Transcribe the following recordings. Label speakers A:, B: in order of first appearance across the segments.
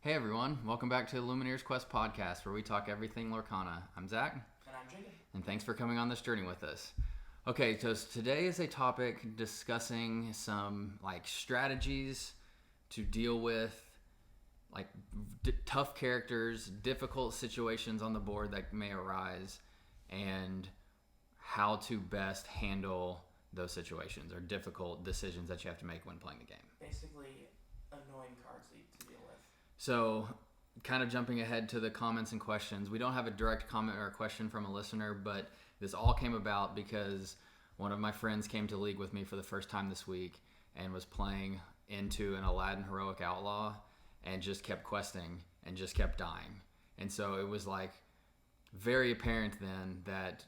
A: Hey everyone, welcome back to the Illumineers Quest podcast where we talk everything Lorcana. I'm Zach.
B: And I'm Jacob.
A: And thanks for coming on this journey with us. Okay, so today is a topic discussing some strategies to deal with tough characters, difficult situations on the board that may arise, and how to best handle those situations or difficult decisions that you have to make when playing the game.
B: Basically, annoying cards to deal with.
A: So, kind of jumping ahead to the comments and questions, we don't have a direct comment or a question from a listener, but this all came about because one of my friends came to League with me for the first time this week and was playing into an Aladdin Heroic Outlaw and just kept questing and just kept dying. And so it was very apparent then that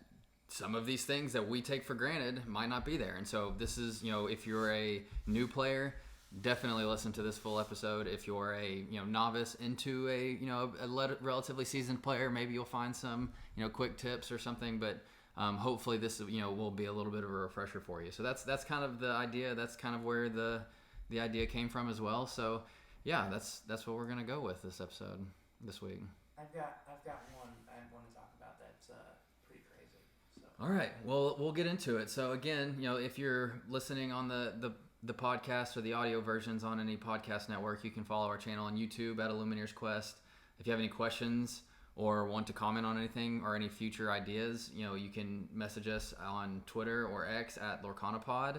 A: some of these things that we take for granted might not be there. And so this is, if you're a new player, definitely listen to this full episode. If you're a novice into a relatively seasoned player, maybe you'll find some quick tips or something. But hopefully this will be a little bit of a refresher for you. So that's kind of the idea. That's kind of where the idea came from as well. So yeah, that's what we're gonna go with this episode this week.
B: I've got one I want to talk about that's pretty crazy. So.
A: All right, well we'll get into it. So again, if you're listening on the podcast or the audio versions on any podcast network, you can follow our channel on YouTube at Illumineers Quest. If you have any questions or want to comment on anything or any future ideas, you can message us on Twitter or X at LorcanaPod.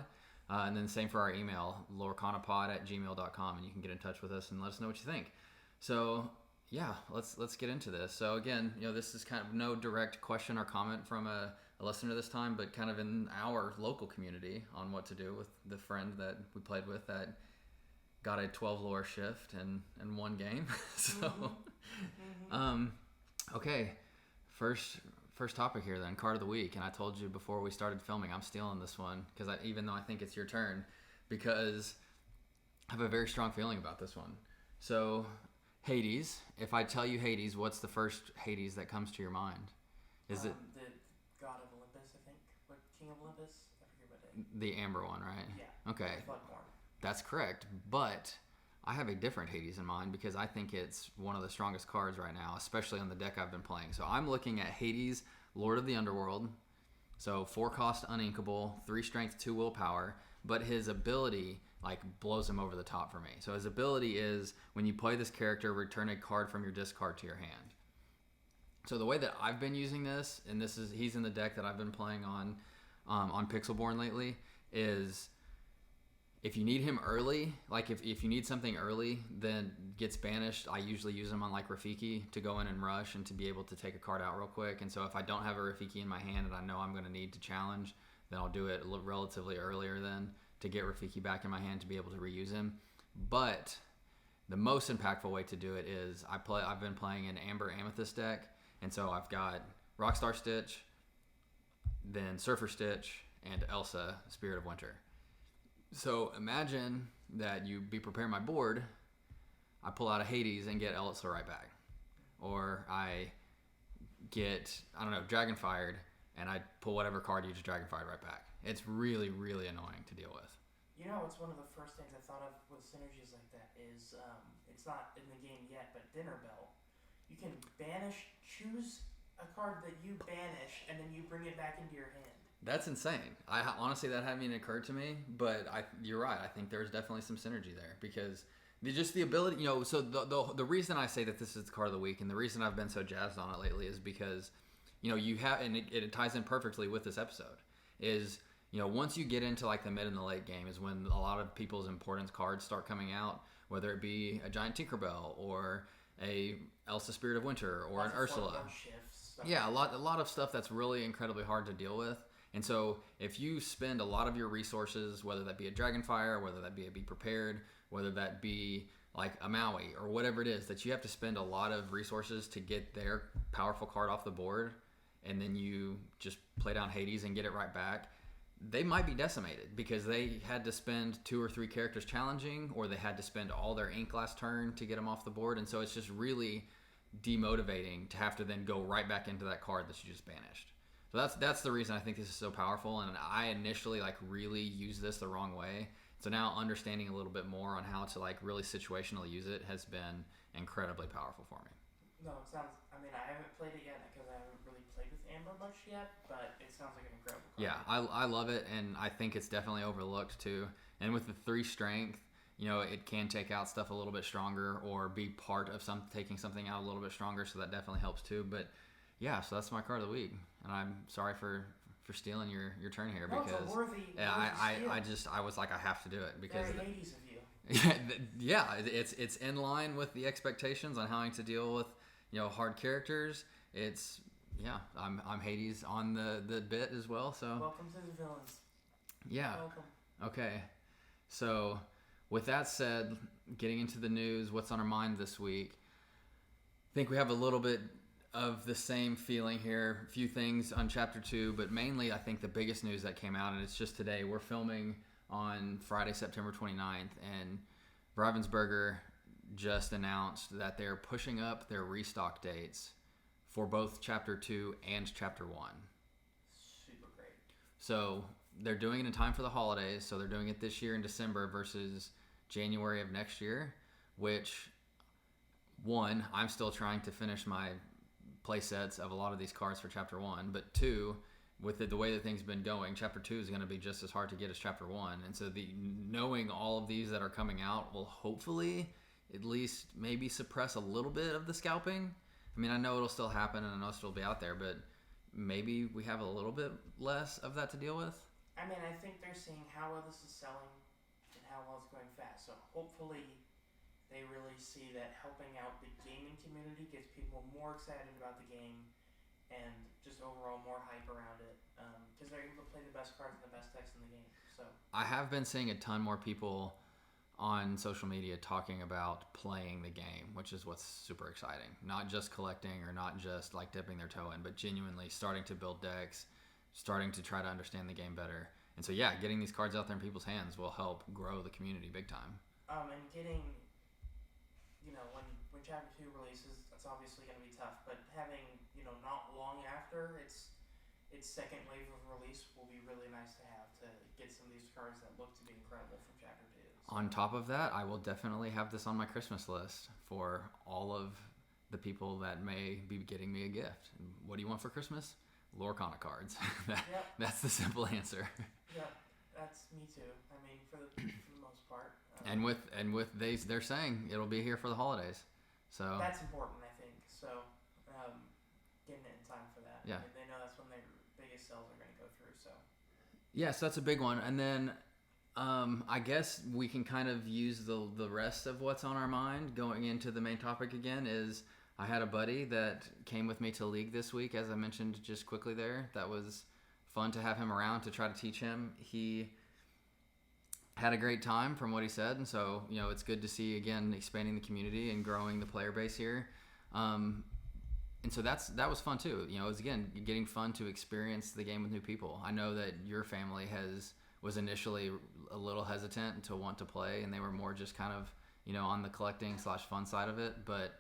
A: And then same for our email, lorcanapod@gmail.com, and you can get in touch with us and let us know what you think. So yeah, let's get into this. So again, this is kind of no direct question or comment from a listener this time, but kind of in our local community on what to do with the friend that we played with that got a 12 lore shift in one game. So, okay, first topic here then, card of the week. And I told you before we started filming, I'm stealing this one because even though I think it's your turn, because I have a very strong feeling about this one. So Hades, if I tell you Hades, what's the first Hades that comes to your mind? Is it
B: the god of Olympus, I think? What, King of Olympus? I forget what name.
A: the amber one, right?
B: Yeah.
A: Okay.
B: Bloodborne.
A: That's correct, but I have a different Hades in mind because I think it's one of the strongest cards right now, especially on the deck I've been playing. So I'm looking at Hades, Lord of the Underworld. So 4 cost uninkable, 3 strength, 2 willpower, but his ability blows him over the top for me. So his ability is when you play this character, return a card from your discard to your hand. So the way that I've been using this, and he's in the deck that I've been playing on Pixelborn lately, is if you need him early, if you need something early, then gets banished. I usually use him on Rafiki to go in and rush and to be able to take a card out real quick. And so if I don't have a Rafiki in my hand and I know I'm going to need to challenge, then I'll do it relatively earlier then to get Rafiki back in my hand to be able to reuse him. But the most impactful way to do it is I've been playing an Amber Amethyst deck, and so I've got Rockstar Stitch, then Surfer Stitch, and Elsa, Spirit of Winter. So imagine that you be preparing my board, I pull out a Hades and get Elsa right back. Or I get, Dragonfired, and I pull whatever card you just Dragonfired right back. It's really, really annoying to deal with.
B: It's one of the first things I thought of with synergies like that is, it's not in the game yet, but Dinner Bell. You can choose a card that you banish, and then you bring it back into your hand.
A: That's insane. Honestly, that hadn't even occurred to me, but you're right. I think there's definitely some synergy there because just the ability, so the reason I say that this is the card of the week and the reason I've been so jazzed on it lately is because, you have, and it ties in perfectly with this episode, is, once you get into the mid and the late game is when a lot of people's importance cards start coming out, whether it be a giant Tinkerbell or a Elsa Spirit of Winter or an Ursula. Yeah, a lot of stuff that's really incredibly hard to deal with. And so if you spend a lot of your resources, whether that be a Dragonfire, whether that be a Be Prepared, whether that be a Maui or whatever it is, that you have to spend a lot of resources to get their powerful card off the board, and then you just play down Hades and get it right back, they might be decimated because they had to spend 2 or 3 characters challenging, or they had to spend all their ink last turn to get them off the board. And so it's just really demotivating to have to then go right back into that card that you just banished. So that's the reason I think this is so powerful. And I initially really used this the wrong way So now understanding a little bit more on how to like really situationally use it has been incredibly powerful for me.
B: No, it sounds. I mean, I haven't played it yet because I haven't really played with Amber much yet, but it sounds like an incredible card.
A: Yeah, I love it, and I think it's definitely overlooked too. And with the 3 strength, it can take out stuff a little bit stronger or be part of taking something out a little bit stronger, so that definitely helps too. But yeah, so that's my card of the week, and I'm sorry for stealing your turn here because
B: it's a worthy
A: I was like I have to do it because
B: very 80s of you.
A: yeah, it's in line with the expectations on having to deal with hard characters. It's I'm Hades on the bit as well. So
B: welcome to the villains.
A: Yeah.
B: Welcome.
A: Okay. So with that said, getting into the news, what's on our mind this week? I think we have a little bit of the same feeling here. A few things on Chapter 2, but mainly I think the biggest news that came out, and it's just today. We're filming on Friday, September 29th, and Ravensburger just announced that they're pushing up their restock dates for both Chapter 2 and Chapter 1.
B: Super great.
A: So they're doing it in time for the holidays, so they're doing it this year in December versus January of next year, which, one, I'm still trying to finish my play sets of a lot of these cards for Chapter 1, but 2, with the way that things have been going, Chapter 2 is going to be just as hard to get as Chapter 1, and so knowing all of these that are coming out will hopefully at least maybe suppress a little bit of the scalping. I mean, I know it'll still happen, and I know it'll be out there, but maybe we have a little bit less of that to deal with.
B: I mean, I think they're seeing how well this is selling and how well it's going fast. So hopefully they really see that helping out the gaming community gets people more excited about the game and just overall more hype around it because they're able to play the best cards and the best decks in the game. So
A: I have been seeing a ton more people on social media talking about playing the game, which is what's super exciting. Not just collecting or not just like dipping their toe in, but genuinely starting to build decks, starting to try to understand the game better. And so yeah, getting these cards out there in people's hands will help grow the community big time.
B: And getting, when Chapter 2 releases, that's obviously going to be tough, but having, not long after its second wave of release will be really nice to have to get some of these cards that look to be incredible from Chapter 2. So.
A: On top of that, I will definitely have this on my Christmas list for all of the people that may be getting me a gift. What do you want for Christmas? Lorcana cards. That's the simple answer.
B: Yep, that's me too. I mean, for the most part.
A: And with they're saying it'll be here for the holidays, so
B: that's important, I think. So, getting it in time for that.
A: Yeah.
B: They know that's when their biggest sales are going to go through. So.
A: Yes, that's a big one. And then, I guess we can kind of use the rest of what's on our mind going into the main topic again. Is I had a buddy that came with me to League this week, as I mentioned just quickly there. That was fun to have him around to try to teach him. He had a great time from what he said, and so it's good to see again expanding the community and growing the player base here. And so that was fun too. It was again getting fun to experience the game with new people. I know that your family was initially a little hesitant to want to play, and they were more just kind of on the collecting / fun side of it, but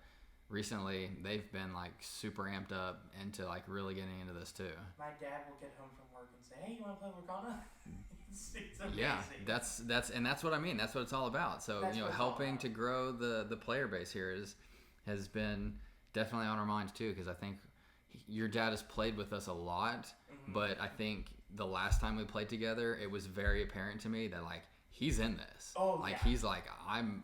A: recently they've been like super amped up into like really getting into this too.
B: My dad will get home from work and say, "Hey, you want to play Lorcana?" It's amazing.
A: Yeah, that's what I mean. That's what it's all about. So helping to grow the player base here has been definitely on our minds too, because I think your dad has played with us a lot,
B: mm-hmm.
A: but I think the last time we played together, it was very apparent to me that like he's in this. He's like I'm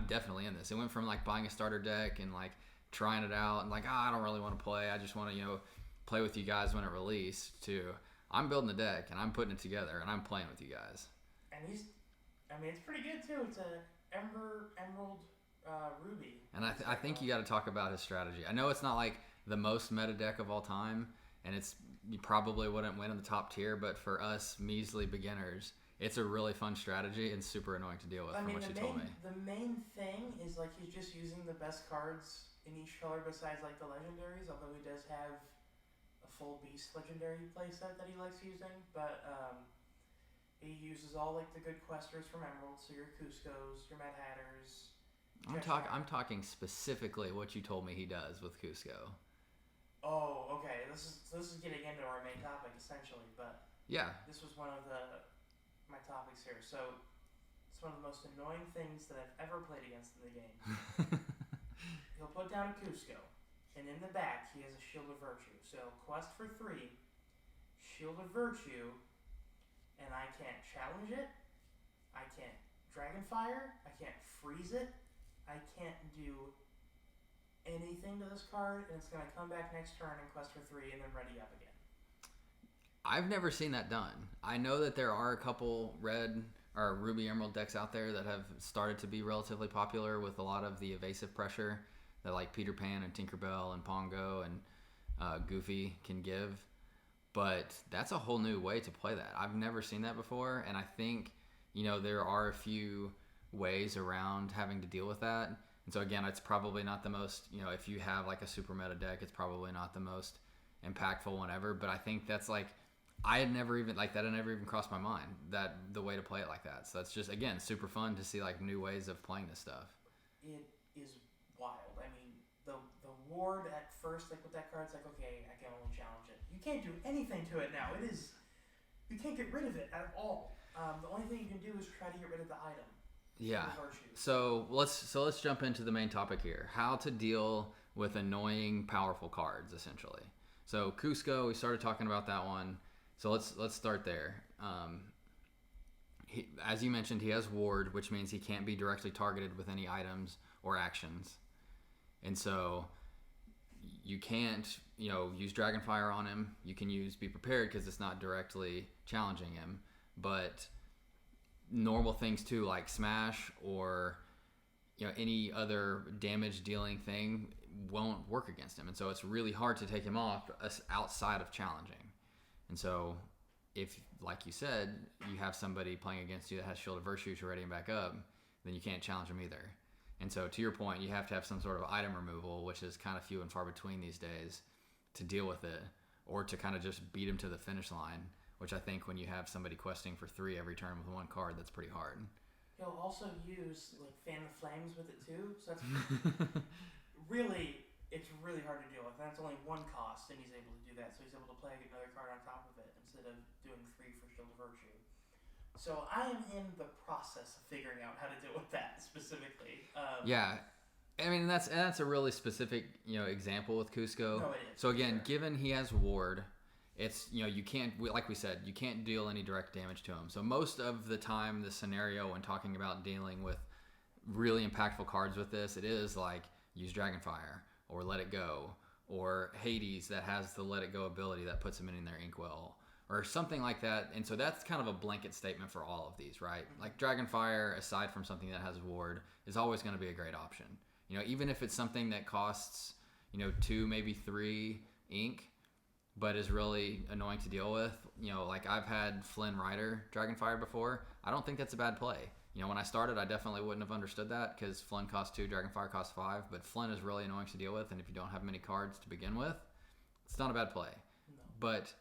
A: definitely in this. It went from like buying a starter deck and like trying it out and like I don't really want to play. I just want to play with you guys when it released to I'm building the deck and I'm putting it together and I'm playing with you guys.
B: And it's pretty good too. It's a Emerald Ruby.
A: And I think you got to talk about his strategy. I know it's not like the most meta deck of all time, and you probably wouldn't win in the top tier, but for us measly beginners, it's a really fun strategy and super annoying to deal with from what you told me.
B: The main thing is like he's just using the best cards in each color besides like the legendaries, although he does have a full beast legendary playset that he likes using, but he uses all like the good questers from Emerald, so your Cuscos, your Mad Hatters.
A: I'm talking specifically what you told me he does with Cusco.
B: Oh, okay. This is getting into our main topic essentially, but
A: yeah,
B: this was one of my topics here. So It's one of the most annoying things that I've ever played against in the game. He'll put down a Cusco, and in the back he has a Shield of Virtue. So quest for 3, Shield of Virtue, and I can't challenge it, I can't Dragonfire, I can't freeze it, I can't do anything to this card, and it's going to come back next turn and quest for 3 and then ready up again.
A: I've never seen that done. I know that there are a couple red or Ruby Emerald decks out there that have started to be relatively popular with a lot of the evasive pressure that like Peter Pan and Tinkerbell and Pongo and Goofy can give. But that's a whole new way to play that. I've never seen that before, and I think, there are a few ways around having to deal with that. And so again, it's probably not the most, if you have like a super meta deck, it's probably not the most impactful one ever. But I think that's like, I had never even crossed my mind that the way to play it like that. So that's just, again, super fun to see like new ways of playing this stuff.
B: It is wild. I mean, the ward at first, like with that card, it's like, okay, I can only challenge it. You can't do anything to it now. You can't get rid of it at all. The only thing you can do is try to get rid of the item.
A: Yeah. So let's jump into the main topic here. How to deal with annoying, powerful cards, essentially. So Cusco, we started talking about that one. So let's start there. As you mentioned, he has ward, which means he can't be directly targeted with any items or actions. And so you can't, use Dragonfire on him. You can use Be Prepared because it's not directly challenging him. But normal things too, like Smash or any other damage dealing thing won't work against him. And so it's really hard to take him off outside of challenging. And so if, like you said, you have somebody playing against you that has Shield of Virtue to ready him back up, then you can't challenge him either. And so to your point, you have to have some sort of item removal, which is kind of few and far between these days, to deal with it, or to kind of just beat him to the finish line, which I think when you have somebody questing for 3 every turn with 1 card, that's pretty hard.
B: He'll also use like Fan the Flames with it too, so that's it's really hard to deal with. And that's only 1 cost, and he's able to do that. So he's able to play another card on top of it instead of doing 3 for Shield of Virtue. So I am in the process of figuring out how to deal with that specifically.
A: Yeah, I mean that's a really specific example with Cusco.
B: No, it is.
A: So again, given he has ward, it's you can't, like we said, you can't deal any direct damage to him. So most of the time, the scenario when talking about dealing with really impactful cards with this, it is like use Dragonfire or Let It Go, or Hades that has the Let It Go ability that puts him in their Inkwell, or something like that. And so that's kind of a blanket statement for all of these, right? Mm-hmm. Like Dragonfire, aside from something that has ward, is always going to be a great option. Even if it's something that costs 2, maybe 3 ink, but is really annoying to deal with. Like I've had Flynn Rider Dragonfire before. I don't think that's a bad play. When I started, I definitely wouldn't have understood that because Flynn costs 2, Dragonfire costs 5, but Flynn is really annoying to deal with, and if you don't have many cards to begin with, it's not a bad play. No. But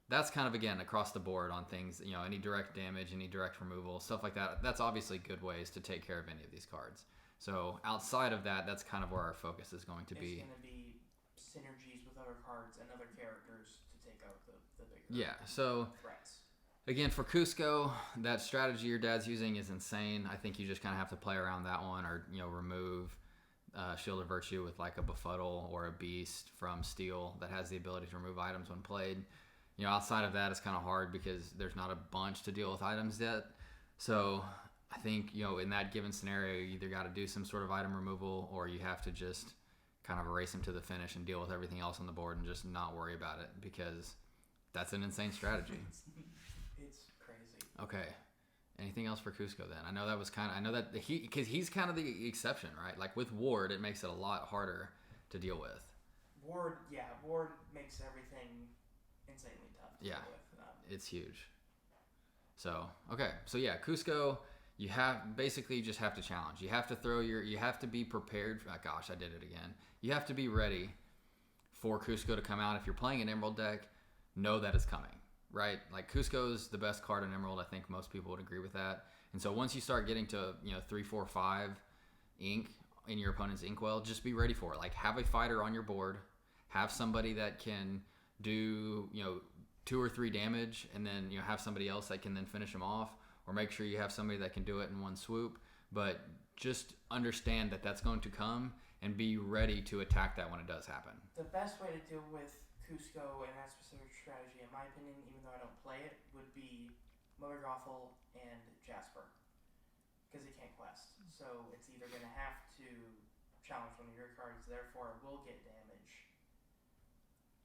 A: that's kind of, again, across the board on things, any direct damage, any direct removal, stuff like that. That's obviously good ways to take care of any of these cards. So outside of that, that's kind of where our focus is going to be.
B: It's going to be synergies with other cards and other characters to take out the bigger threats.
A: Again, for Cusco, that strategy your dad's using is insane. I think you just kind of have to play around that one, or remove Shield of Virtue with like a Befuddle or a Beast from Steel that has the ability to remove items when played. Outside of that, it's kind of hard because there's not a bunch to deal with items yet. So I think in that given scenario, you either got to do some sort of item removal, or you have to just kind of erase him to the finish and deal with everything else on the board and just not worry about it, because that's an insane strategy.
B: It's crazy.
A: Okay. Anything else for Cusco then? I know that because he's kind of the exception, right? Like with ward, it makes it a lot harder to deal with.
B: Ward makes everything insanely tough to deal with.
A: It's huge. So, okay. So yeah, Cusco, you just have to challenge. You have to you have to be prepared. Gosh, I did it again. You have to be ready for Cusco to come out. If you're playing an Emerald deck, know that it's coming, right? Like Cusco's the best card in Emerald. I think most people would agree with that. And so once you start getting to 3, 4, 5 ink in your opponent's Inkwell, just be ready for it. Like have a fighter on your board, have somebody that can do 2 or 3 damage, and then have somebody else that can then finish them off. or make sure you have somebody that can do it in one swoop. But just understand that that's going to come and be ready to attack that when it does happen.
B: The best way to deal with Cusco and that specific strategy, in my opinion, even though I don't play it, would be Mother Gothel and Jasper. Because it can't quest. So it's either going to have to challenge one of your cards, therefore it will get damage.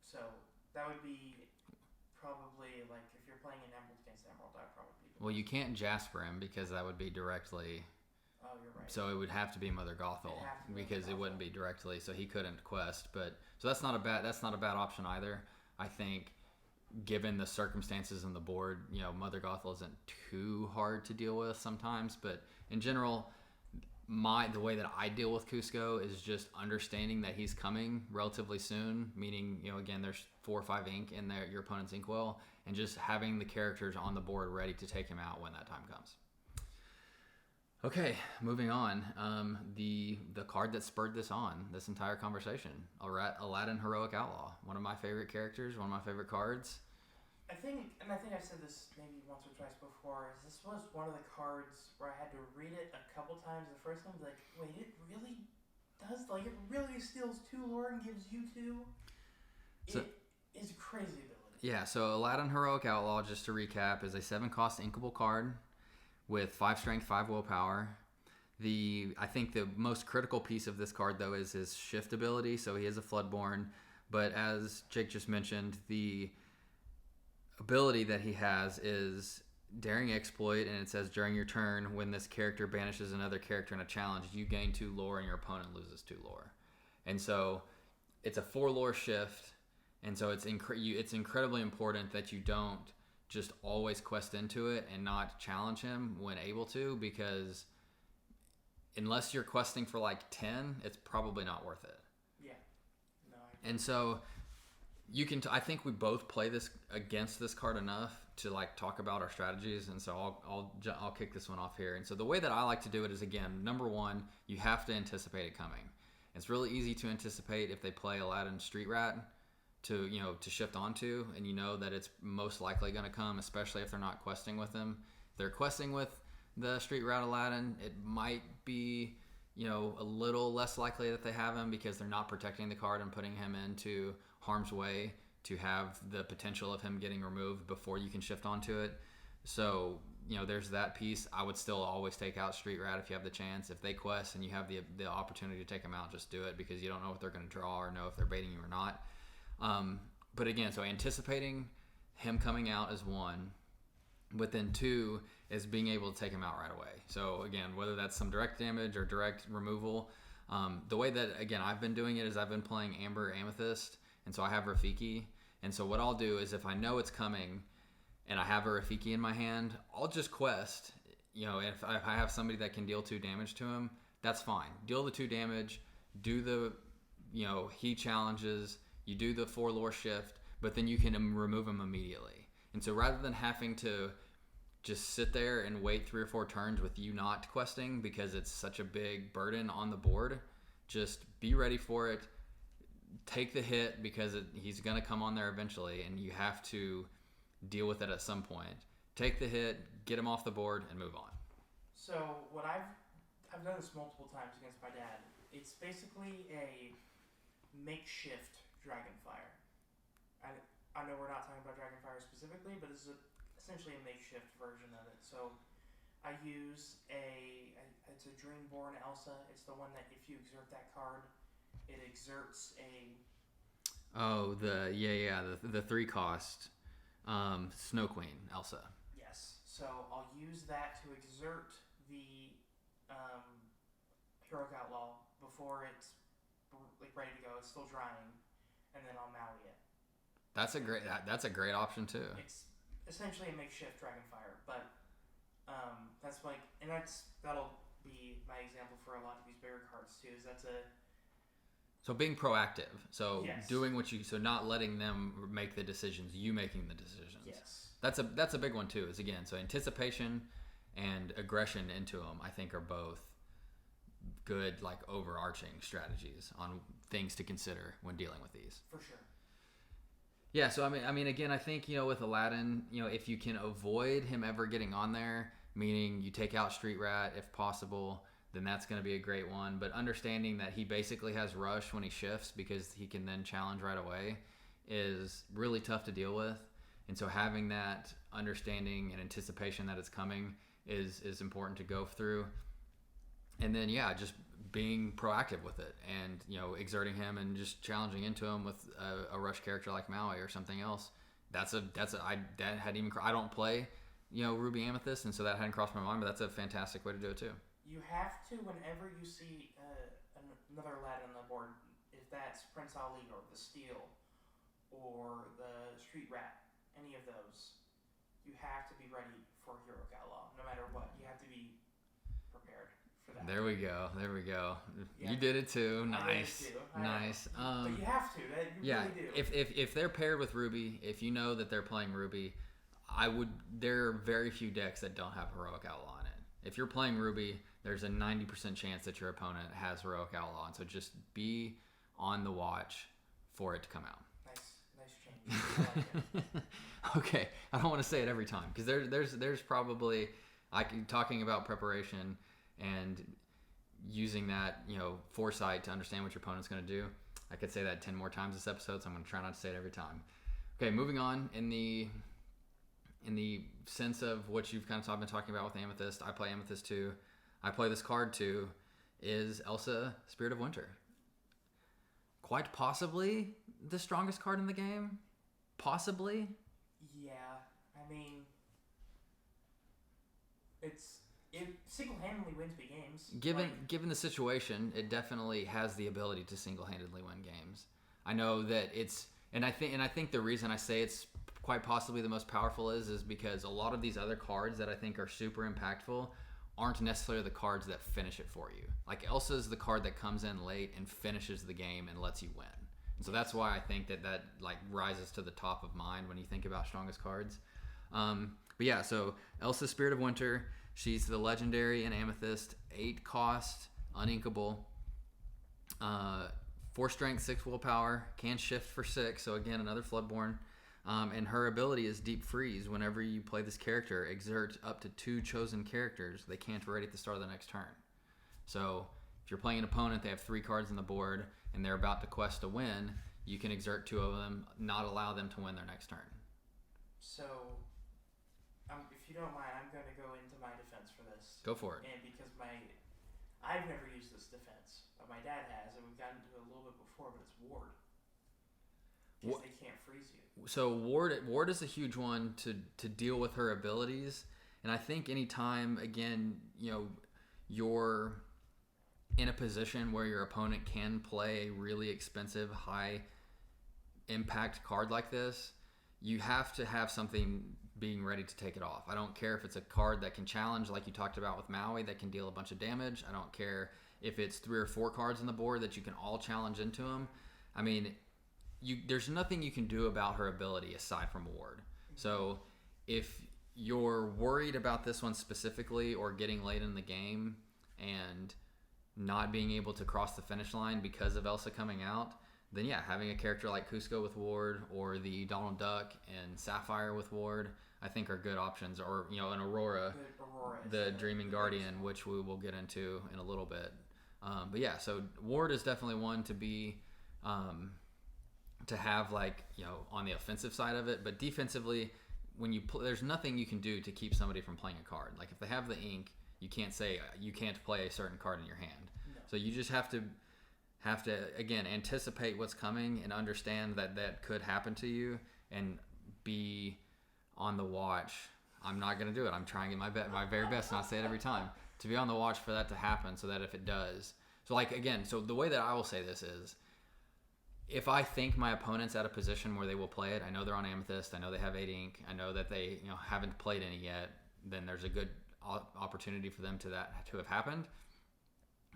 B: So that would be probably, like, if you're playing an Emerald against Emerald, that would probably be the
A: Well, you can't Jasper him because that would be directly...
B: Oh, you're right.
A: So it would have to be Mother Gothel because it wouldn't be directly, so he couldn't quest. But so that's not a bad option either. I think, given the circumstances on the board, Mother Gothel isn't too hard to deal with sometimes. But in general, the way that I deal with Cusco is just understanding that he's coming relatively soon. Meaning, again, there's 4 or 5 ink in your opponent's inkwell, and just having the characters on the board ready to take him out when that time comes. Okay, moving on. The card that spurred this entire conversation, Aladdin Heroic Outlaw. One of my favorite characters, one of my favorite cards.
B: I think I've said this maybe once or twice before, this was one of the cards where I had to read it a couple times. The first time I was like, wait, it really does? Like, it really steals 2 lore and gives you 2? It is a crazy ability.
A: Yeah, so Aladdin Heroic Outlaw, just to recap, is a 7-cost inkable card with 5 strength, 5 willpower. I think the most critical piece of this card, though, is his shift ability. So he is a Floodborn, but as Jake just mentioned, the ability that he has is Daring Exploit, and it says during your turn, when this character banishes another character in a challenge, you gain 2 lore and your opponent loses 2 lore. And so it's a 4 lore shift, and so it's incredibly important that you don't just always quest into it and not challenge him when able to, because unless you're questing for like 10, it's probably not worth it.
B: Yeah. No.
A: And so you can. I think we both play this against this card enough to like talk about our strategies, and so I'll kick this one off here. And so the way that I like to do it is, again, number one, you have to anticipate it coming. It's really easy to anticipate if they play Aladdin Street Rat to shift onto, and you know that it's most likely going to come, especially if they're not questing with him. If they're questing with the Street Rat Aladdin, it might be a little less likely that they have him because they're not protecting the card and putting him into harm's way to have the potential of him getting removed before you can shift onto it. So there's that piece. I would still always take out Street Rat if you have the chance. If they quest and you have the opportunity to take them out, just do it, because you don't know what they're going to draw or know if they're baiting you or not. But again, so anticipating him coming out is one, but then 2 is being able to take him out right away. So again, whether that's some direct damage or direct removal, the way that, again, I've been doing it is I've been playing Amber Amethyst, and so I have Rafiki. And so what I'll do is if I know it's coming and I have a Rafiki in my hand, I'll just quest. If I have somebody that can deal 2 damage to him, that's fine. Deal the 2 damage, do the, he challenges, you do the 4 lore shift, but then you can remove him immediately. And so rather than having to just sit there and wait 3 or 4 turns with you not questing because it's such a big burden on the board, just be ready for it. Take the hit because he's going to come on there eventually, and you have to deal with it at some point. Take the hit, get him off the board, and move on.
B: So what I've done this multiple times against my dad. It's basically a makeshift Dragonfire. I know we're not talking about Dragonfire specifically, but this is essentially a makeshift version of it. So I use it's a Dreamborn Elsa. It's the one that if you exert that card, it exerts a...
A: Oh, the 3-cost Snow Queen Elsa.
B: Yes. So I'll use that to exert the Heroic Outlaw before it's ready to go. It's still drying, and then I'll Maui it.
A: That's a great option too. It's
B: essentially a makeshift Dragonfire, but that'll be my example for a lot of these bigger cards too.
A: So being proactive. So
B: yes.
A: Doing so not letting them make the decisions, you making the decisions.
B: Yes.
A: That's a big one too. Is again, so anticipation and aggression into them, I think, are both good, like, overarching strategies on things to consider when dealing with these.
B: For sure.
A: Yeah, so I mean, again, I think with Aladdin, if you can avoid him ever getting on there, meaning you take out Street Rat if possible, then that's going to be a great one. But understanding that he basically has rush when he shifts because he can then challenge right away is really tough to deal with. And so having that understanding and anticipation that it's coming is important to go through. And then, just being proactive with it and, exerting him and just challenging into him with a rush character like Maui or something else. That hadn't even, I don't play, Ruby Amethyst, and so that hadn't crossed my mind, but that's a fantastic way to do it too.
B: You have to, whenever you see another lad on the board, if that's Prince Ali or the Steel or the Street Rat, any of those, you have to be ready for Heroic Outlaw. No matter what, you have to be prepared for that.
A: There we go.
B: Yeah.
A: You did it too. Nice.
B: I did it too.
A: Nice.
B: But you have to. You really do.
A: If they're paired with Ruby, if you know that they're playing Ruby, there are very few decks that don't have Heroic Outlaw in it. If you're playing Ruby, there's a 90% chance that your opponent has Heroic Outlaw, and so just be on the watch for it to come out.
B: Nice change. I like it.
A: Okay, I don't want to say it every time because there's probably talking about preparation and using that foresight to understand what your opponent's going to do. I could say that 10 more times this episode, so I'm going to try not to say it every time. Okay, moving on in the sense of what you've kind of been talking about with Amethyst. I play Amethyst too. I play this card too. Is Elsa Spirit of Winter. Quite possibly the strongest card in the game. Possibly.
B: Yeah, I mean, it single-handedly wins big games.
A: Given the situation, it definitely has the ability to single-handedly win games. I know that I think the reason I say it's quite possibly the most powerful is because a lot of these other cards that I think are super impactful aren't necessarily the cards that finish it for you. Like Elsa's the card that comes in late and finishes the game and lets you win. And so that's why I think that rises to the top of mind when you think about strongest cards. So Elsa Spirit of Winter, she's the legendary in Amethyst, 8 cost, uninkable, 4 strength, 6 willpower, can shift for 6, so again another Floodborn. And her ability is Deep Freeze. Whenever you play this character, exert up to 2 chosen characters they can't ready at the start of the next turn. So if you're playing an opponent, they have 3 cards on the board, and they're about to quest a win, you can exert 2 of them, not allow them to win their next turn.
B: So, if you don't mind, I'm going to go into my defense for this.
A: Go for it.
B: And because I've never used this defense, but my dad has, and we've gotten into it a little bit before, but it's Ward. Because they can't freeze you.
A: So Ward is a huge one to deal with her abilities, and I think anytime, again, you're in a position where your opponent can play a really expensive, high impact card like this, you have to have something being ready to take it off. I don't care if it's a card that can challenge, like you talked about with Maui, that can deal a bunch of damage. I don't care if it's 3 or 4 cards on the board that you can all challenge into them. I mean, there's nothing you can do about her ability aside from Ward. So if you're worried about this one specifically or getting late in the game and not being able to cross the finish line because of Elsa coming out, then having a character like Cusco with Ward or the Donald Duck and Sapphire with Ward, I think are good options. Or, an Aurora the Dreaming Guardian, which we will get into in a little bit. So Ward is definitely one to be... to have on the offensive side of it, but defensively, when you there's nothing you can do to keep somebody from playing a card. Like if they have the ink, you can't say you can't play a certain card in your hand. No. So you just have to again anticipate what's coming and understand that could happen to you and be on the watch. I'm not gonna do it. I'm trying to get my very best, and I say it every time, to be on the watch for that to happen, so that if it does, so the way that I will say this is, if I think my opponent's at a position where they will play it, I know they're on Amethyst, I know they have 8 ink, I know that they haven't played any yet, then there's a good opportunity for them to have happened,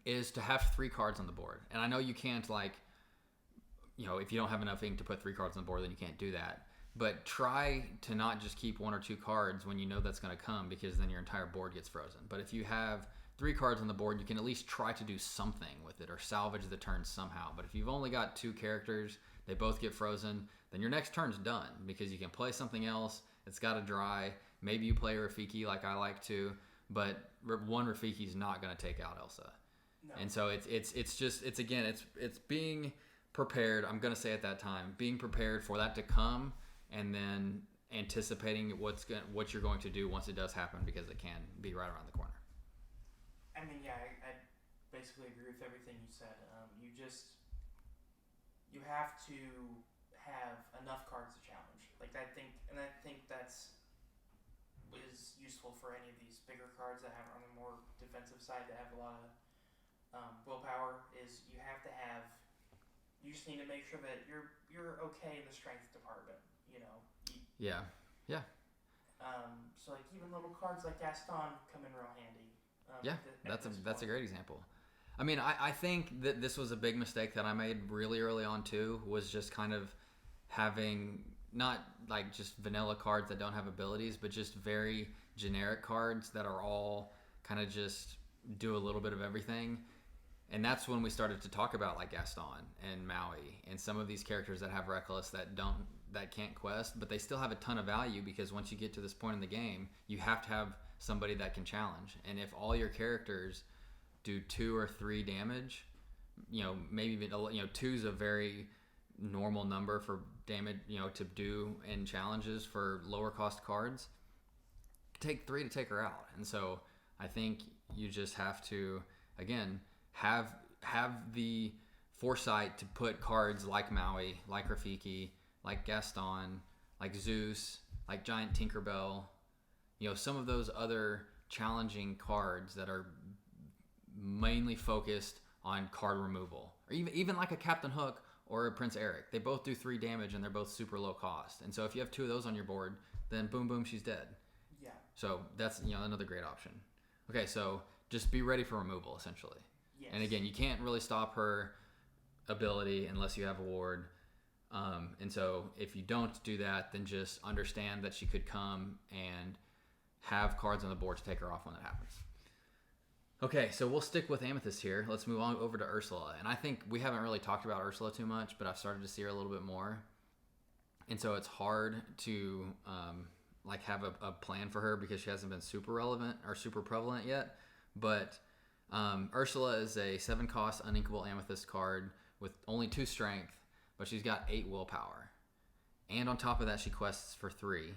A: is to have 3 cards on the board. And I know you can't if you don't have enough ink to put 3 cards on the board, then you can't do that. But try to not just keep 1 or 2 cards when you know that's going to come, because then your entire board gets frozen. But if you have 3 cards on the board, you can at least try to do something with it or salvage the turn somehow. But if you've only got 2 characters, they both get frozen, then your next turn's done, because you can play something else. It's got to dry. Maybe you play Rafiki like I like to, but one Rafiki's not going to take out Elsa.
B: No.
A: And so it's being prepared. I'm going to say at that time, being prepared for that to come, and then anticipating what you're going to do once it does happen, because it can be right around the corner.
B: I mean, yeah, I basically agree with everything you said. You have to have enough cards to challenge. Like I think that's is useful for any of these bigger cards that have on the more defensive side that have a lot of willpower. Is you just need to make sure that you're okay in the strength department.
A: Yeah.
B: So like even little cards like Gaston come in real handy.
A: That's a great example. I mean, I think that this was a big mistake that I made really early on too, was just kind of having not like just vanilla cards that don't have abilities, but just very generic cards that are all kind of just do a little bit of everything. And that's when we started to talk about like Gaston and Maui and some of these characters that have Reckless that can't quest, but they still have a ton of value, because once you get to this point in the game, you have to have somebody that can challenge. And if all your characters do 2 or 3 damage, maybe even 2 is a very normal number for damage, to do in challenges for lower cost cards. Take 3 to take her out. And so I think you just have to, again, have the foresight to put cards like Maui, like Rafiki, like Gaston, like Zeus, like Giant Tinkerbell, some of those other challenging cards that are mainly focused on card removal, or even like a Captain Hook or a Prince Eric. They both do 3 damage and they're both super low cost. And so if you have 2 of those on your board, then boom, boom, she's dead.
B: Yeah.
A: So that's another great option. Okay, so just be ready for removal, essentially.
B: Yes.
A: And again, you can't really stop her ability unless you have a ward. And so if you don't do that, then just understand that she could come and have cards on the board to take her off when that happens. Okay, so we'll stick with Amethyst here. Let's move on over to Ursula. And I think we haven't really talked about Ursula too much, but I've started to see her a little bit more. And so it's hard to have a plan for her, because she hasn't been super relevant or super prevalent yet. But Ursula is a 7-cost uninkable Amethyst card with only 2 strength, but she's got 8 willpower. And on top of that, she quests for 3.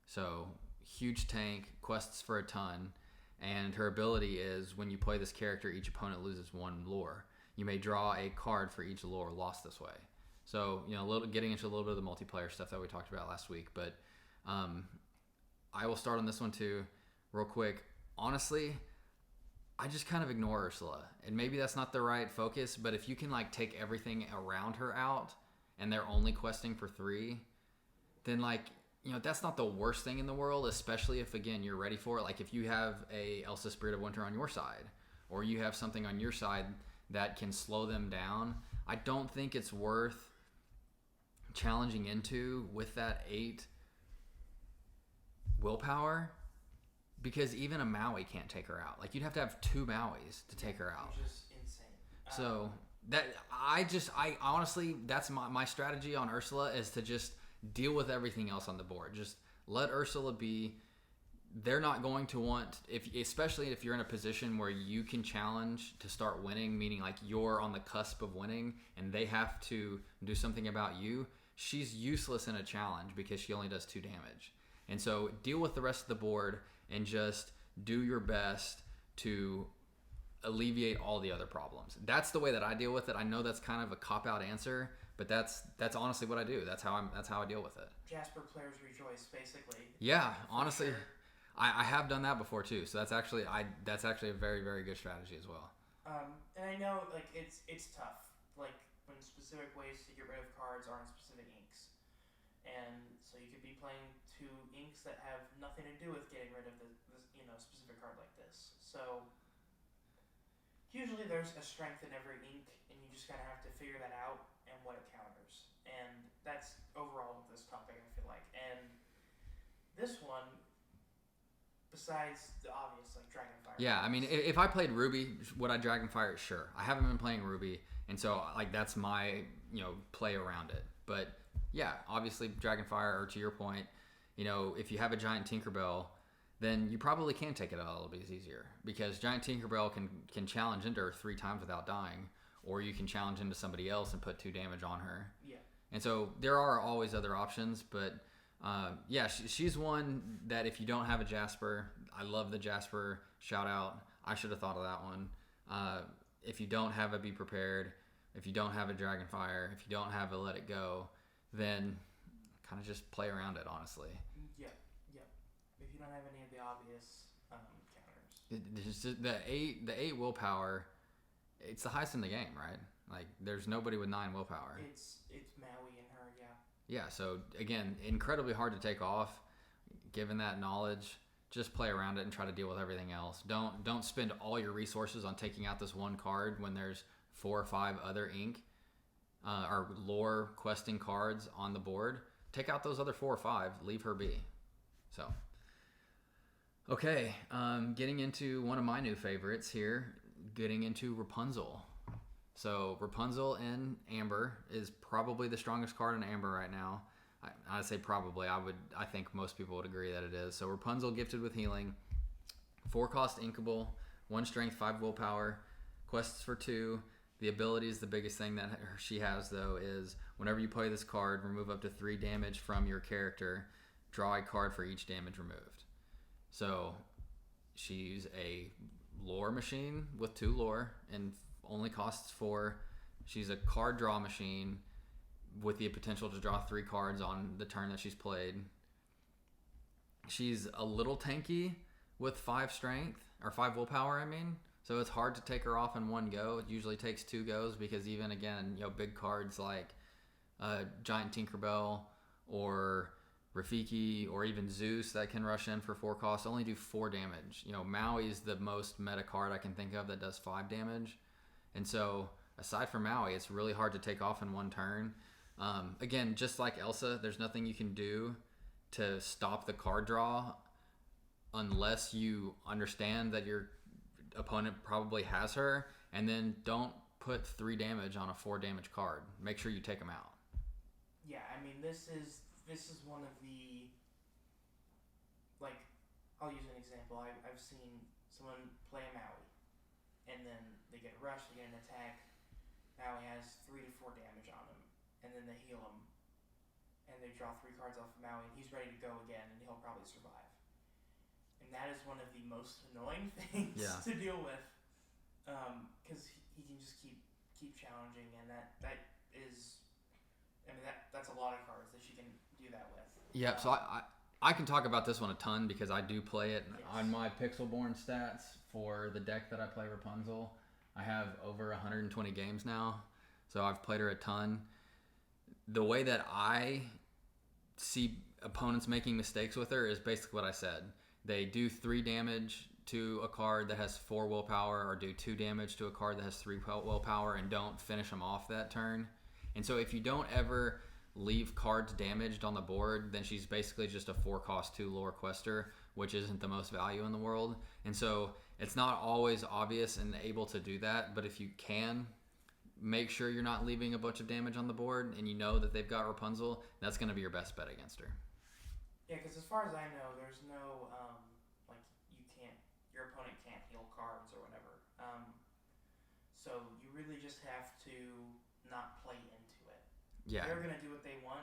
A: So huge tank, quests for a ton. And her ability is, when you play this character, each opponent loses 1 lore. You may draw a card for each lore lost this way. So, getting into a little bit of the multiplayer stuff that we talked about last week. But I will start on this one too, real quick. Honestly, I just kind of ignore Ursula. And maybe that's not the right focus, but if you can take everything around her out and they're only questing for 3, then that's not the worst thing in the world, especially if, again, you're ready for it. Like if you have a Elsa Spirit of Winter on your side, or you have something on your side that can slow them down, I don't think it's worth challenging into with that 8 willpower, because even a Maui can't take her out. You'd have to have 2 Mauis to take her out.
B: Which is insane.
A: So I honestly, that's my strategy on Ursula, is to just deal with everything else on the board. Just let Ursula be. They're not going to want, especially if you're in a position where you can challenge to start winning, meaning you're on the cusp of winning and they have to do something about you. She's useless in a challenge because she only does 2 damage. And so deal with the rest of the board and just do your best to alleviate all the other problems. That's the way that I deal with it. I know that's kind of a cop-out answer, but that's honestly what I do. That's how I deal with it.
B: Jasper players rejoice, basically.
A: Yeah, honestly,
B: sure.
A: I have done that before too. So that's actually a very, very good strategy as well.
B: And I know it's tough. When specific ways to get rid of cards are in specific inks, and so you could be playing 2 inks that have nothing to do with getting rid of this specific card like this. So usually there's a strength in every ink, and you just kind of have to figure that out and what it counters. And that's overall with this topic, I feel like. And this one, besides the obvious, Dragonfire.
A: Yeah, I mean, if I played Ruby, would I Dragonfire it? Sure. I haven't been playing Ruby, and so that's my play around it. But yeah, obviously Dragonfire, or to your point, if you have a Giant Tinkerbell, then you probably can take it out a little bit easier, because Giant Tinkerbell can challenge into her 3 times without dying, or you can challenge into somebody else and put 2 damage on her.
B: Yeah.
A: And so there are always other options, but she's one that if you don't have a Jasper, I love the Jasper shout out. I should have thought of that one. If you don't have a Be Prepared, if you don't have a Dragonfire, if you don't have a Let It Go, then kind of just play around it, honestly.
B: Yep. If you don't have any of the obvious counters.
A: It's just the 8 willpower, it's the highest in the game, right? Like, there's nobody with 9 willpower.
B: It's Maui and her, yeah.
A: Yeah, so again, incredibly hard to take off. Given that knowledge, just play around it and try to deal with everything else. Don't spend all your resources on taking out this one card when there's 4 or 5 other ink or lore questing cards on the board. Take out those other 4 or 5. Leave her be. So, okay, getting into one of my new favorites here. Getting into Rapunzel. So Rapunzel in Amber is probably the strongest card in Amber right now. I say probably. I think most people would agree that it is. So Rapunzel, gifted with healing, 4 cost inkable, 1 strength, 5 willpower, quests for 2. The ability is the biggest thing that she has, though, is whenever you play this card, remove up to 3 damage from your character. Draw a card for each damage removed. So she's a lore machine with 2 lore and only costs 4. She's a card draw machine with the potential to draw 3 cards on the turn that she's played. She's a little tanky with 5 strength, or 5 willpower, I mean. So it's hard to take her off in one go. It usually takes 2 goes, because even, again, big cards like Giant Tinkerbell or Rafiki or even Zeus that can rush in for 4 costs only do 4 damage. Maui's the most meta card I can think of that does 5 damage. And so, aside from Maui, it's really hard to take off in one turn. Again, just like Elsa, there's nothing you can do to stop the card draw unless you understand that your opponent probably has her, and then don't put 3 damage on a 4 damage card. Make sure you take them out.
B: Yeah, I mean, this is one of the, like, I'll use an example. I've seen someone play a Maui, and then they get a rush, they get an attack. Maui has 3 to 4 damage on him, and then they heal him, and they draw 3 cards off of Maui, and he's ready to go again, and he'll probably survive. And that is one of the most annoying things to deal with, because he can just keep challenging, and that is, I mean, that's a lot of cards that she can do that with.
A: Yeah, so I can talk about this one a ton because I do play it on my Pixelborn stats for the deck that I play Rapunzel. I have over 120 games now, so I've played her a ton. The way that I see opponents making mistakes with her is basically what I said. They do 3 damage to a card that has 4 willpower, or do 2 damage to a card that has 3 willpower, and don't finish them off that turn. And so if you don't ever leave cards damaged on the board, then she's basically just a 4 cost 2 lore quester, which isn't the most value in the world. And so it's not always obvious and able to do that, but if you can, make sure you're not leaving a bunch of damage on the board, and you know that they've got Rapunzel, that's going to be your best bet against her.
B: Yeah, because as far as I know, there's no, your opponent can't heal cards or whatever. So you really just have to not play into it.
A: Yeah.
B: They're going to do what they want,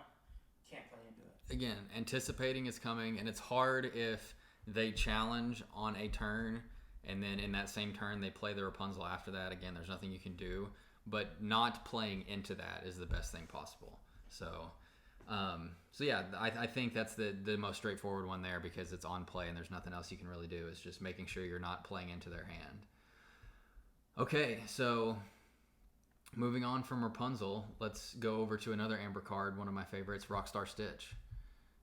B: can't play into it.
A: Again, anticipating is coming, and it's hard if they challenge on a turn, and then in that same turn they play the Rapunzel after that. Again, there's nothing you can do, but not playing into that is the best thing possible. So yeah, I think that's the most straightforward one there, because it's on play and there's nothing else you can really do. It's just making sure you're not playing into their hand. Okay, so moving on from Rapunzel, let's go over to another Amber card, one of my favorites, Rockstar Stitch.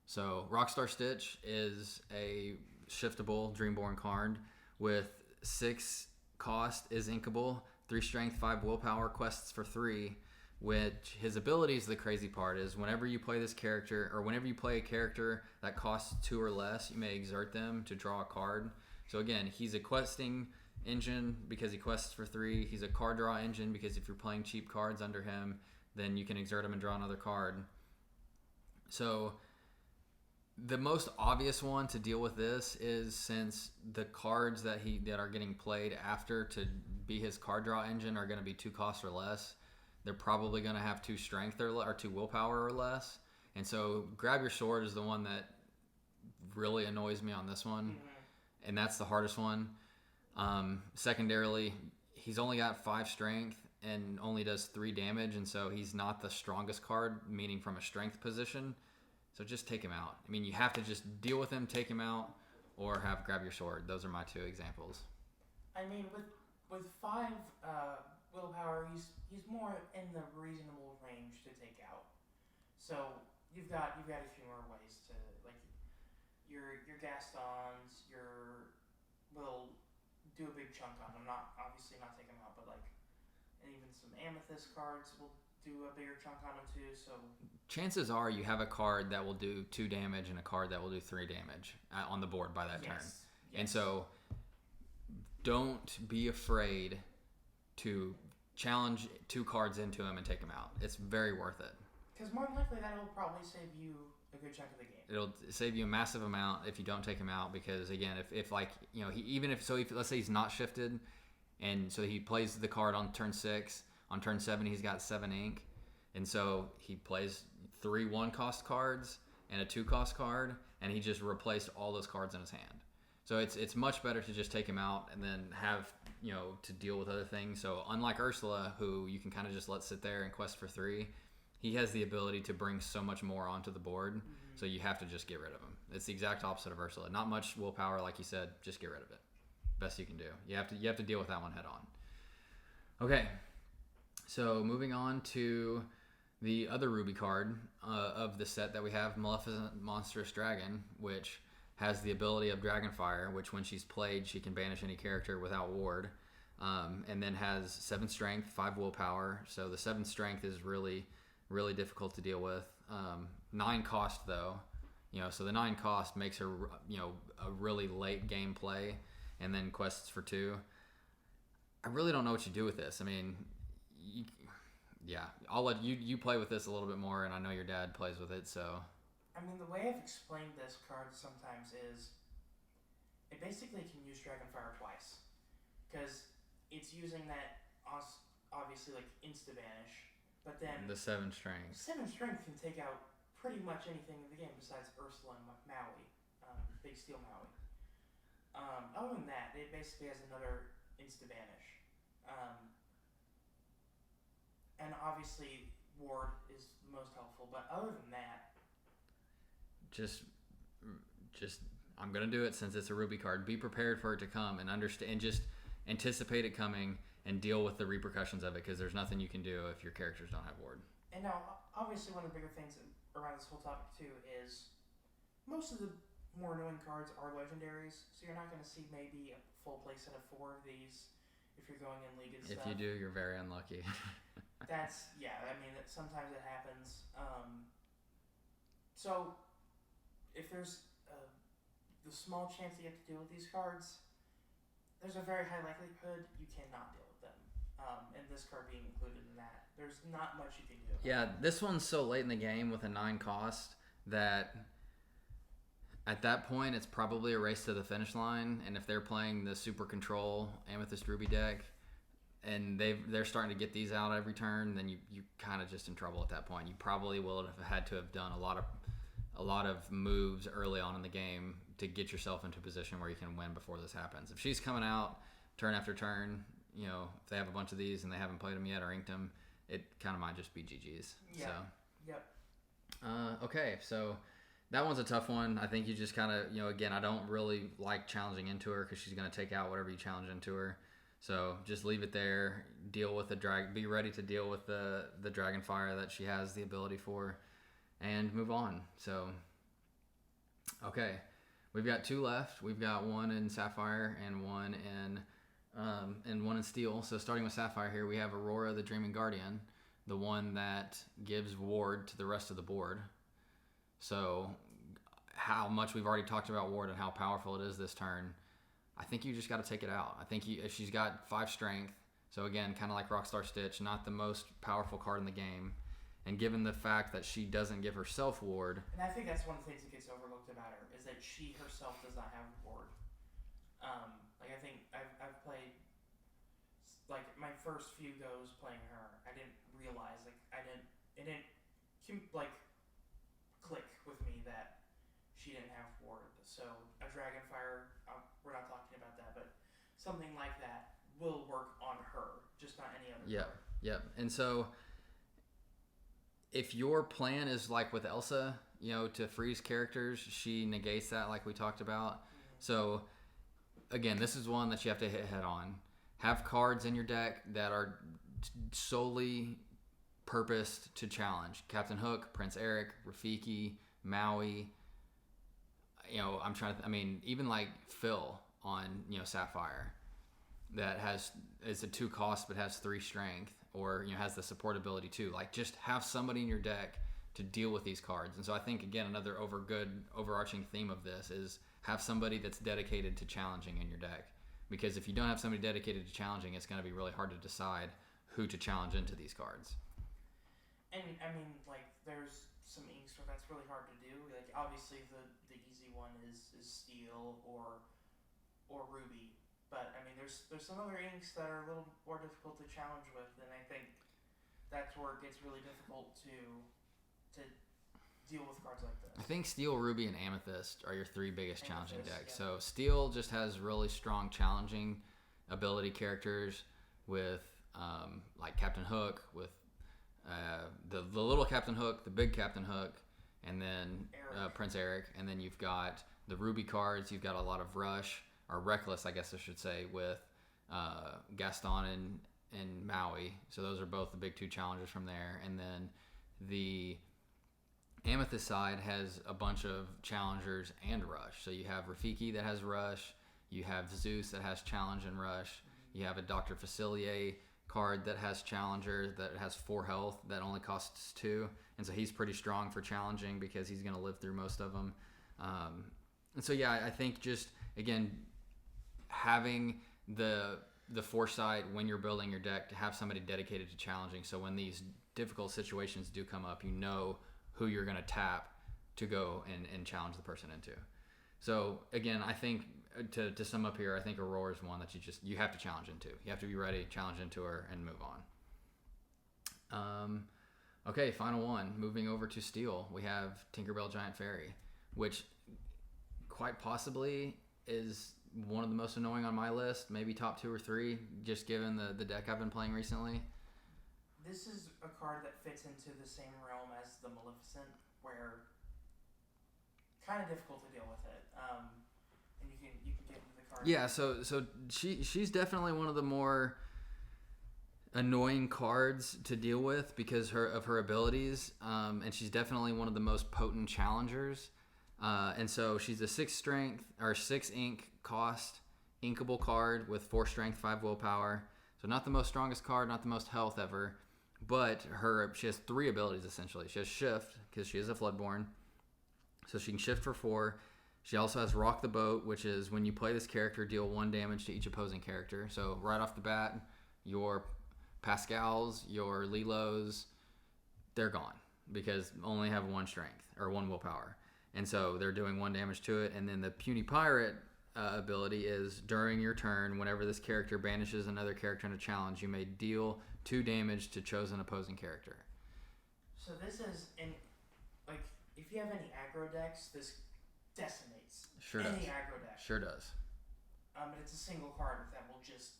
A: So Rockstar Stitch is a shiftable Dreamborn card with 6 cost, is inkable, 3 strength, 5 willpower, quests for 3. Which his ability is the crazy part, is whenever you play this character, or whenever you play a character that costs 2 or less, you may exert them to draw a card. So again, he's a questing engine because he quests for 3. He's a card draw engine because if you're playing cheap cards under him, then you can exert him and draw another card. So The most obvious one to deal with this is, since the cards that are getting played after to be his card draw engine are going to be 2 cost or less, they're probably going to have 2 strength or 2 willpower or less. And so grab your sword is the one that really annoys me on this one. And that's the hardest one. Secondarily, he's only got 5 strength and only does 3 damage. And so he's not the strongest card, meaning from a strength position. So just take him out. I mean, you have to just deal with him, take him out, or grab your sword. Those are my 2 examples.
B: I mean, with 5 willpower, he's more in the reasonable range to take out. So you've got a few more ways to, like, your Gastons, will do a big chunk on him. Obviously not take him out, but like, and even some Amethyst cards will do a bigger chunk on him too. So
A: chances are you have a card that will do 2 damage and a card that will do 3 damage on the board by that turn.
B: Yes.
A: And so don't be afraid to challenge 2 cards into him and take him out. It's very worth it.
B: Because more than likely that will probably save you a good chunk of the game.
A: It'll save you a massive amount if you don't take him out, because again, if like, you know, if let's say he's not shifted, and so he plays the card on turn 6, on turn 7 he's got 7 ink, and so he plays 3 1-cost cards and a 2-cost card, and he just replaced all those cards in his hand. So it's much better to just take him out and then have, you know, to deal with other things. So unlike Ursula, who you can kind of just let sit there and quest for 3, he has the ability to bring so much more onto the board. So you have to just get rid of him. It's the exact opposite of Ursula. Not much willpower, like you said. Just get rid of it. Best you can do. You have to deal with that one head on. Okay. So moving on to the other Ruby card of the set that we have, Maleficent Monstrous Dragon, which has the ability of Dragonfire, which when she's played, she can banish any character without ward. And then has 7 strength, 5 willpower. So the 7 strength is really, really difficult to deal with. 9 cost though, you know, so the 9 cost makes her, you know, a really late game play, and then quests for 2. I really don't know what you do with this. I mean, I'll let you play with this a little bit more, and I know your dad plays with it, so.
B: I mean, the way I've explained this card sometimes is it basically can use Dragonfire twice, because it's using that obviously like insta-banish, but then
A: the 7 strength.
B: 7 strength can take out pretty much anything in the game besides Ursula and Maui, Big Steel Maui. Other than that, it basically has another insta-banish. And obviously, ward is the most helpful, but other than that...
A: Just I'm going to do it since it's a Ruby card. Be prepared for it to come and understand, and just anticipate it coming and deal with the repercussions of it, because there's nothing you can do if your characters don't have ward.
B: And now, obviously, one of the bigger things around this whole topic, too, is most of the more annoying cards are legendaries, so you're not going to see maybe a full play set of 4 of these if you're going in League and stuff.
A: If you do, you're very unlucky.
B: Sometimes it happens. So, if there's the small chance that you have to deal with these cards, there's a very high likelihood you cannot deal with them. And this card being included in that, there's not much you can do.
A: Yeah, this one's so late in the game with a 9 cost that at that point it's probably a race to the finish line. And if they're playing the Super Control Amethyst Ruby deck and they're starting to get these out every turn, then you kind of just in trouble at that point. You probably will have had to have done a lot of moves early on in the game to get yourself into a position where you can win before this happens. If she's coming out turn after turn, you know, if they have a bunch of these and they haven't played them yet or inked them, it kind of might just be GG's.
B: Yeah.
A: So.
B: Yep.
A: Okay, so that one's a tough one. I think you just kind of, you know, again, I don't really like challenging into her because she's going to take out whatever you challenge into her. So just leave it there. Deal with be ready to deal with the Dragonfire that she has the ability for, and move on. So, okay, we've got 2 left. We've got one in Sapphire and one in Steel. So starting with Sapphire here, we have Aurora the Dreaming Guardian, the one that gives ward to the rest of the board. So how much we've already talked about ward and how powerful it is this turn, I think you just got to take it out. I think if she's got 5 strength, so again, kind of like Rockstar Stitch, not the most powerful card in the game, And given the fact that she doesn't give herself ward,
B: and I think that's one of the things that gets overlooked about her is that she herself does not have ward. Like I think I've played like my first few goes playing her. I didn't realize it didn't like click with me that she didn't have ward. So a Dragonfire, we're not talking about that, but something like that will work on her, just not any other.
A: Yep. And so if your plan is like with Elsa, to freeze characters, she negates that like we talked about. Mm-hmm. So again, this is one that you have to hit head on. Have cards in your deck that are solely purposed to challenge. Captain Hook, Prince Eric, Rafiki, Maui. Even like Phil on, Sapphire that is a 2 cost but has 3 strength, or has the support ability too. Like, just have somebody in your deck to deal with these cards. And so I think, again, another overarching theme of this is have somebody that's dedicated to challenging in your deck. Because if you don't have somebody dedicated to challenging, it's going to be really hard to decide who to challenge into these cards.
B: And there's some inks where that's really hard to do. Like, obviously the easy one is Steel or Ruby. But there's some other inks that are a little more difficult to challenge with, and I think that's where it gets really difficult to deal with cards like this.
A: I think Steel, Ruby, and Amethyst are your 3 biggest challenging decks.
B: Yeah.
A: So Steel just has really strong challenging ability characters with like Captain Hook, with the little Captain Hook, the big Captain Hook, and then Prince Eric. And then you've got the Ruby cards. You've got a lot of Rush, or Reckless, I guess I should say, with Gaston and Maui. So those are both the big 2 challengers from there. And then the Amethyst side has a bunch of challengers and Rush. So you have Rafiki that has Rush. You have Zeus that has challenge and Rush. You have a Dr. Facilier card that has challenger, that has 4 health, that only costs 2. And so he's pretty strong for challenging because he's going to live through most of them. And so, yeah, I think just, again, having the foresight when you're building your deck to have somebody dedicated to challenging. So when these difficult situations do come up, who you're going to tap to go and challenge the person into. So again, I think to sum up here, I think Aurora is one that you have to challenge into. You have to be ready, challenge into her, and move on. Okay, final one. Moving over to Steel, we have Tinkerbell Giant Fairy, which quite possibly is one of the most annoying on my list, maybe top 2 or 3, just given the deck I've been playing recently.
B: This is a card that fits into the same realm as the Maleficent, where kind of difficult to deal with it. And you can get into the card.
A: Yeah, so she's definitely one of the more annoying cards to deal with because of her abilities, and she's definitely one of the most potent challengers. And so she's a 6 strength or 6 ink cost inkable card with 4 strength, 5 willpower. So not the most strongest card, not the most health ever, but she has 3 abilities essentially. She has shift because she is a Floodborn, so she can shift for 4. She also has Rock the Boat, which is when you play this character, deal 1 damage to each opposing character. So right off the bat, your Pascals, your Lilos, they're gone because only have 1 strength or 1 willpower. And so they're doing 1 damage to it. And then the Puny Pirate ability is during your turn, whenever this character banishes another character in a challenge, you may deal 2 damage to chosen opposing character.
B: So this is, if you have any aggro decks, this decimates
A: Sure
B: any
A: does.
B: aggro deck.
A: Sure does.
B: But it's a single card that will just,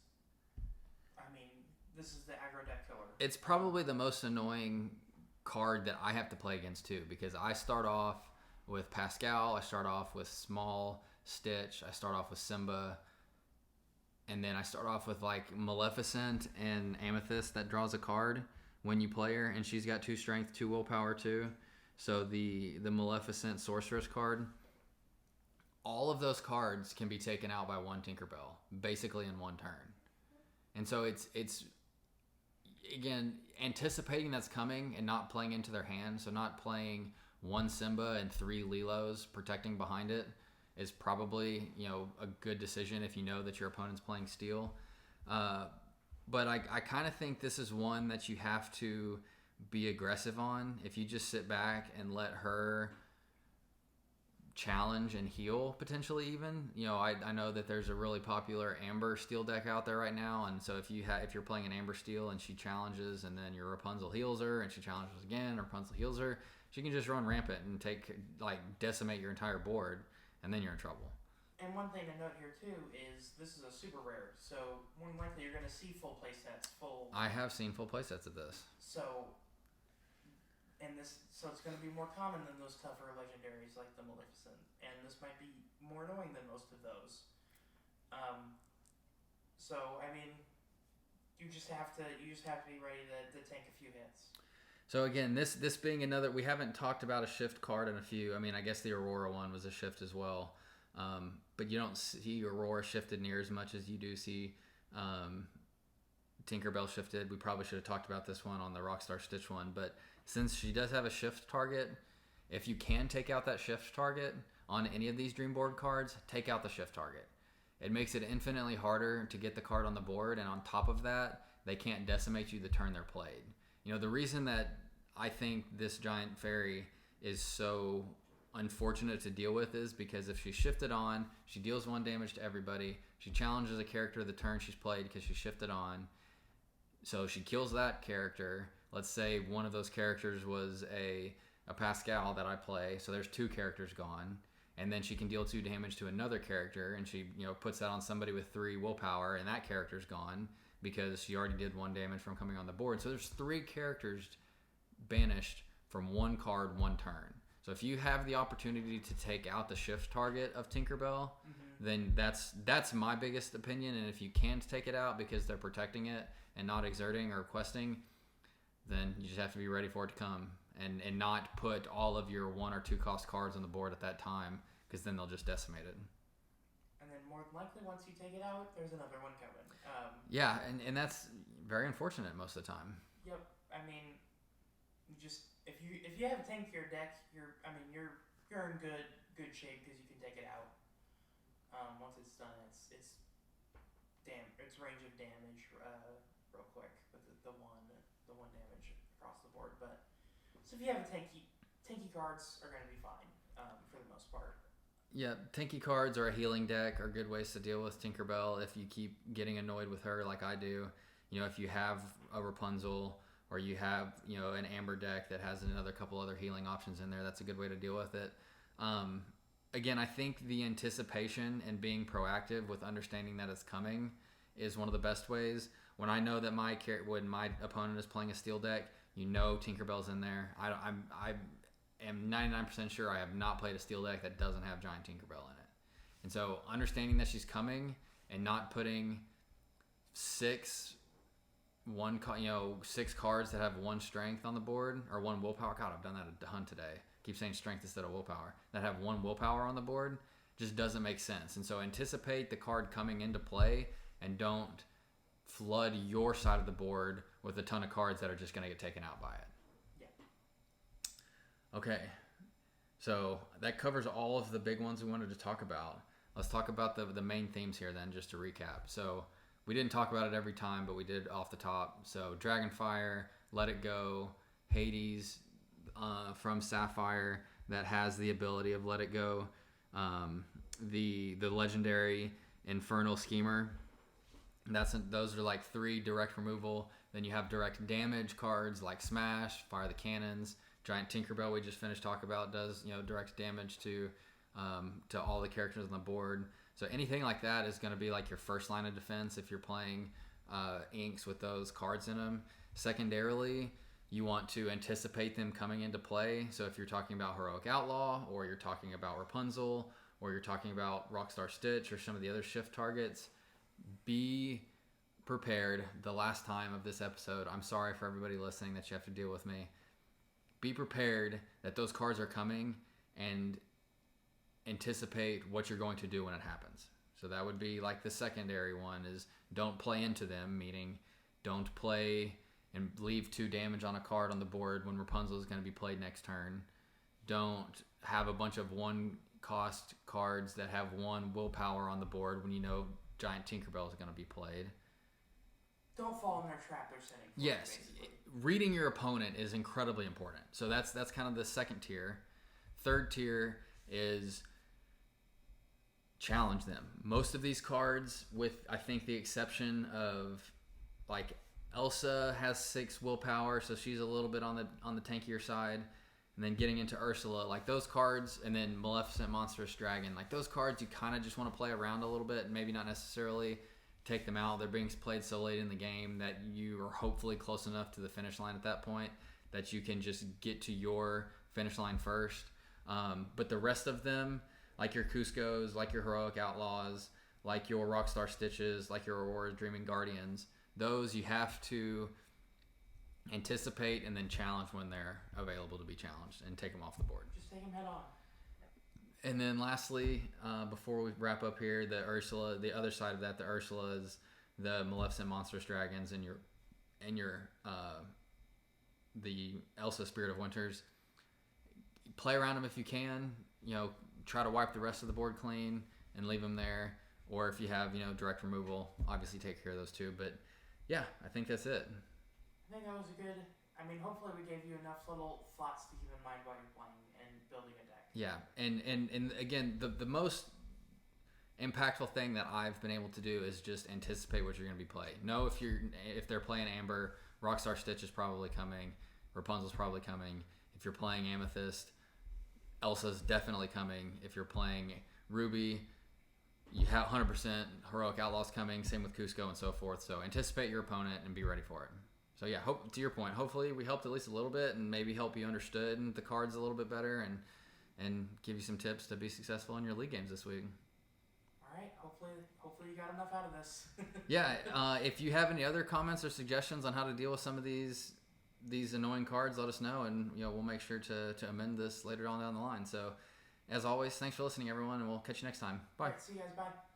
B: this is the aggro deck killer.
A: It's probably the most annoying card that I have to play against too, because I start off with Pascal, I start off with Small, Stitch, I start off with Simba, and then I start off with like Maleficent and Amethyst that draws a card when you play her, and she's got 2 strength, 2 willpower too. So the Maleficent Sorceress card, all of those cards can be taken out by 1 Tinkerbell, basically in 1 turn. And so it's again, anticipating that's coming and not playing into their hand, so not playing 1 Simba and 3 Lilos protecting behind it is probably, a good decision if you know that your opponent's playing Steel. But I kind of think this is one that you have to be aggressive on. If you just sit back and let her challenge and heal potentially even. I know that there's a really popular Amber Steel deck out there right now, and so if you're playing an Amber Steel and she challenges and then your Rapunzel heals her and she challenges again, Rapunzel heals her, she can just run rampant and decimate your entire board, and then you're in trouble.
B: And one thing to note here too is this is a super rare, so more than likely you're going to see full play sets.
A: I have seen full play sets of this.
B: So it's going to be more common than those tougher legendaries like the Maleficent, and this might be more annoying than most of those. So I mean, you just have to be ready to tank a few hits.
A: So again, this being another, we haven't talked about a shift card in a few. I mean, I guess the Aurora one was a shift as well, but you don't see Aurora shifted near as much as you do see Tinkerbell shifted. We probably should have talked about this one on the Rockstar Stitch one, but since she does have a shift target, if you can take out that shift target on any of these Dreamboard cards, take out the shift target. It makes it infinitely harder to get the card on the board, and on top of that, they can't decimate you the turn they're played. The reason that I think this giant fairy is so unfortunate to deal with is because if she shifted on, she deals 1 damage to everybody. She challenges a character the turn she's played because she shifted on. So she kills that character. Let's say one of those characters was a Pascal that I play, so there's 2 characters gone, and then she can deal 2 damage to another character, and she puts that on somebody with 3 willpower, and that character's gone because she already did 1 damage from coming on the board. So there's 3 characters banished from 1 card, 1 turn. So if you have the opportunity to take out the shift target of Tinkerbell, then that's my biggest opinion. And if you can't take it out because they're protecting it and not exerting or questing, then you just have to be ready for it to come and not put all of your 1 or 2 cost cards on the board at that time, because then they'll just decimate it.
B: And then more than likely, once you take it out, there's another one coming.
A: Yeah, and that's very unfortunate most of the time.
B: Yep. I mean, if you have a tankier deck, you're in good shape because you can take it out. Once it's done, it's range of damage real quick with the one damage across the board. But so if you have a tanky cards are going to be fine for the most part.
A: Yeah, tanky cards or a healing deck are good ways to deal with Tinkerbell if you keep getting annoyed with her like I do. If you have a Rapunzel or you have an Amber deck that has another couple other healing options in there, that's a good way to deal with it. Again, I think the anticipation and being proactive with understanding that it's coming is one of the best ways. When I know that when my opponent is playing a steel deck, Tinkerbell's in there. I am 99% sure I have not played a steel deck that doesn't have giant Tinkerbell in it. And so understanding that she's coming and not putting 6 cards that have 1 strength on the board or 1 willpower. God, I've done that a ton today. Keep saying strength instead of willpower. That have 1 willpower on the board just doesn't make sense. And so anticipate the card coming into play and don't flood your side of the board with a ton of cards that are just going to get taken out by it. Yeah. Okay. So that covers all of the big ones we wanted to talk about. Let's talk about the main themes here then, just to recap. So we didn't talk about it every time, but we did off the top. So Dragonfire, Let It Go, Hades from Sapphire that has the ability of Let It Go, the legendary Infernal Schemer. Those are like 3 direct removal. Then you have direct damage cards like Smash, Fire the Cannons, Giant Tinkerbell we just finished talking about does direct damage to all the characters on the board. So anything like that is going to be like your first line of defense if you're playing inks with those cards in them. Secondarily, you want to anticipate them coming into play. So if you're talking about Heroic Outlaw, or you're talking about Rapunzel, or you're talking about Rockstar Stitch, or some of the other shift targets, be prepared. The last time of this episode, I'm sorry for everybody listening that you have to deal with me. Be prepared that those cards are coming, and anticipate what you're going to do when it happens. So that would be like the secondary one is don't play into them, meaning don't play and leave 2 damage on a card on the board when Rapunzel is going to be played next turn. Don't have a bunch of 1 cost cards that have 1 willpower on the board when Giant Tinkerbell is going to be played.
B: don't fall in their trap they're setting for
A: Yes,
B: you, basically.
A: reading your opponent is incredibly important. So that's kind of the second tier. Third tier is challenge them. Most of these cards, with I think the exception of like Elsa has 6 willpower, so she's a little bit on the tankier side. And then getting into Ursula, like those cards, and then Maleficent, Monstrous Dragon, like those cards, you kind of just want to play around a little bit and maybe not necessarily take them out. They're being played so late in the game that you are hopefully close enough to the finish line at that point that you can just get to your finish line first. But the rest of them, like your Cuscos, like your Heroic Outlaws, like your Rockstar Stitches, like your Aurora Dreaming Guardians, those you have to anticipate and then challenge when they're available to be challenged and take them off the board.
B: Just take them head on.
A: And then lastly, before we wrap up here, the Ursula, the other side of that, the Ursulas, the Maleficent, Monstrous Dragons, and your the Elsa Spirit of Winters. Play around them if you can. Try to wipe the rest of the board clean and leave them there. Or if you have direct removal, obviously take care of those too. But yeah, I think that's it.
B: I think that was a good. Hopefully we gave you enough little thoughts to keep in mind while you're playing and building a deck.
A: Yeah, and again, the most impactful thing that I've been able to do is just anticipate what you're going to be playing. Know if they're playing Amber, Rockstar Stitch is probably coming, Rapunzel's probably coming. If you're playing Amethyst, Elsa's definitely coming. If you're playing Ruby, you have 100% Heroic Outlaws coming. Same with Cusco and so forth. So anticipate your opponent and be ready for it. So yeah, to your point, hopefully we helped at least a little bit and maybe help you understood the cards a little bit better and give you some tips to be successful in your league games this week.
B: All right, hopefully you got enough out of this.
A: Yeah, if you have any other comments or suggestions on how to deal with some of these annoying cards, let us know, and we'll make sure to amend this later on down the line. So as always, thanks for listening, everyone, and we'll catch you next time. Bye.
B: All right, see you guys. Bye.